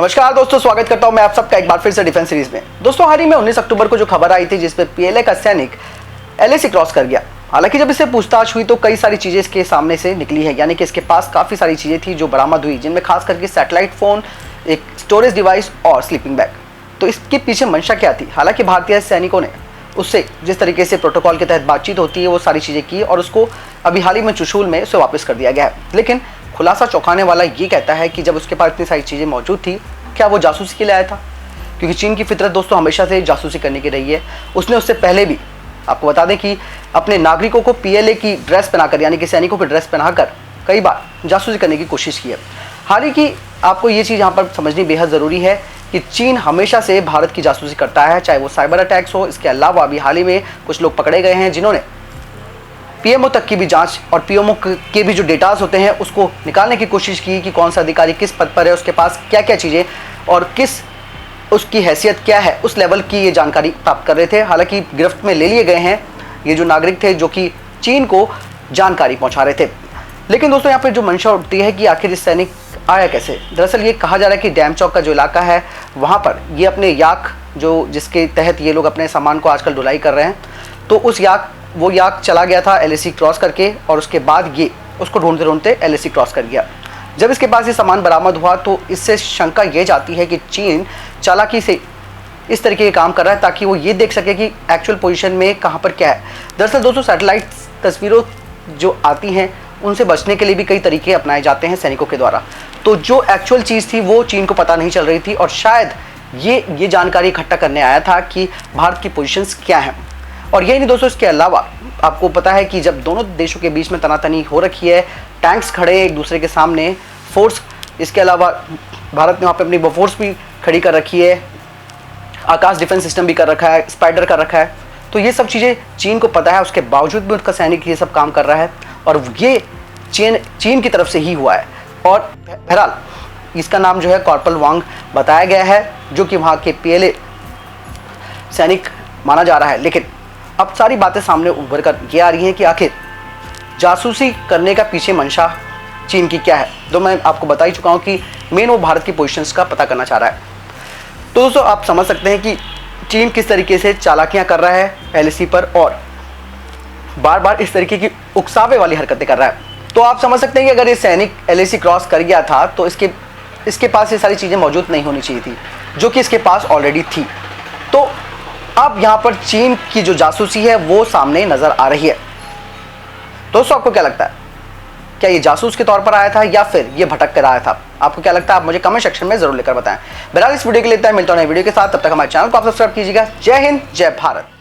नमस्कार दोस्तों, स्वागत करता हूं मैं आप सबका एक बार फिर से डिफेंस सीरीज में। दोस्तों, हाल ही में 19 अक्टूबर को जो खबर आई थी जिसमें पीएलए का सैनिक एलएसी क्रॉस कर गया। हालांकि जब इससे पूछताछ हुई तो कई सारी चीजें इसके सामने से निकली है, यानी कि इसके पास काफी सारी चीजें थी जो बरामद हुई, जिनमें खास करके सैटेलाइट फोन, एक स्टोरेज डिवाइस और स्लीपिंग बैग। तो इसके पीछे मंशा क्या थी? हालांकि भारतीय सैनिकों ने उससे जिस तरीके से प्रोटोकॉल के तहत बातचीत होती है वो सारी चीजें की और उसको अभी हाल ही में चुशूल में उसे वापस कर दिया गया है। लेकिन खुलासा चौंकाने वाला ये कहता है कि जब उसके पास इतनी सारी चीजें मौजूद थी, क्या वो जासूसी के लिए आया था? क्योंकि चीन की फितरत दोस्तों हमेशा से जासूसी करने की रही है। उसने उससे पहले भी, आपको बता दें कि अपने नागरिकों को पीएलए की ड्रेस पहनाकर, यानी कि सैनिकों की ड्रेस पहनाकर कई बार जासूसी करने की कोशिश की है। हालांकि आपको ये चीज़ यहाँ पर समझनी बेहद ज़रूरी है कि चीन हमेशा से भारत की जासूसी करता है, चाहे वो साइबर अटैक्स हो। इसके अलावा अभी हाल ही में कुछ लोग पकड़े गए हैं जिन्होंने पीएमओ तक की भी जांच और पीएमओ के भी जो डेटास होते हैं उसको निकालने की कोशिश की कि कौन सा अधिकारी किस पद पर है, उसके पास क्या क्या चीज़ें और किस उसकी हैसियत क्या है, उस लेवल की ये जानकारी प्राप्त कर रहे थे। हालांकि गिरफ्त में ले लिए गए हैं ये जो नागरिक थे जो कि चीन को जानकारी पहुंचा रहे थे। लेकिन दोस्तों, यहाँ पर जो मंशा उठती है कि आखिर इस सैनिक आया कैसे। दरअसल ये कहा जा रहा है कि डैम चौक का जो इलाका है वहाँ पर ये अपने याक जो जिसके तहत ये लोग अपने सामान को आजकल ढुलाई कर रहे हैं, तो उस वो याक चला गया था एलएसी क्रॉस करके और उसके बाद ये उसको ढूंढते ढूंढते एलएसी क्रॉस कर गया। जब इसके पास ये सामान बरामद हुआ तो इससे शंका ये जाती है कि चीन चालाकी से इस तरीके के काम कर रहा है ताकि वो ये देख सके कि एक्चुअल पोजीशन में कहाँ पर क्या है। दरअसल दोस्तों, सैटेलाइट तस्वीरों जो आती हैं उनसे बचने के लिए भी कई तरीके अपनाए जाते हैं सैनिकों के द्वारा। तो जो एक्चुअल चीज़ थी वो चीन को पता नहीं चल रही थी और शायद ये जानकारी इकट्ठा करने आया था कि भारत की पोजीशंस क्या हैं। और यही नहीं दोस्तों, इसके अलावा आपको पता है कि जब दोनों देशों के बीच में तनातनी हो रखी है, टैंक्स खड़े एक दूसरे के सामने, फोर्स, इसके अलावा भारत ने वहाँ पे अपनी फोर्स भी खड़ी कर रखी है, आकाश डिफेंस सिस्टम भी कर रखा है, स्पाइडर कर रखा है। तो ये सब चीज़ें चीन को पता है, उसके बावजूद भी उसका सैनिक ये सब काम कर रहा है और ये चीन की तरफ से ही हुआ है। और बहरहाल इसका नाम जो है कॉर्पोरल वांग बताया गया है, जो कि वहाँ के पीएलए सैनिक माना जा रहा है। लेकिन अब सारी बातें सामने उभर कर ये आ रही हैं कि आखिर जासूसी करने का पीछे मंशा चीन की क्या है। तो मैं आपको बता ही चुका हूँ कि मेन वो भारत की पोजीशंस का पता करना चाह रहा है। तो दोस्तों, आप समझ सकते हैं कि चीन किस तरीके से चालाकियाँ कर रहा है एलएसी पर और बार बार इस तरीके की उकसावे वाली हरकतें कर रहा है। तो आप समझ सकते हैं कि अगर ये सैनिक एलएसी क्रॉस कर गया था तो इसके पास ये सारी चीज़ें मौजूद नहीं होनी चाहिए थी, जो कि इसके पास ऑलरेडी थी। तो अब यहाँ पर चीन की जो जासूसी है वो सामने नजर आ रही है। दोस्तों, आपको क्या लगता है, क्या ये जासूस के तौर पर आया था या फिर ये भटक कर आया था? आपको क्या लगता है, आप मुझे कमेंट सेक्शन में जरूर लिखकर बताएं। बहरहाल इस वीडियो के लिए इतना ही, मिलता हूं नए वीडियो के साथ। तब तक हमारे चैनल को आप सब्सक्राइब कीजिएगा। जय हिंद, जय भारत।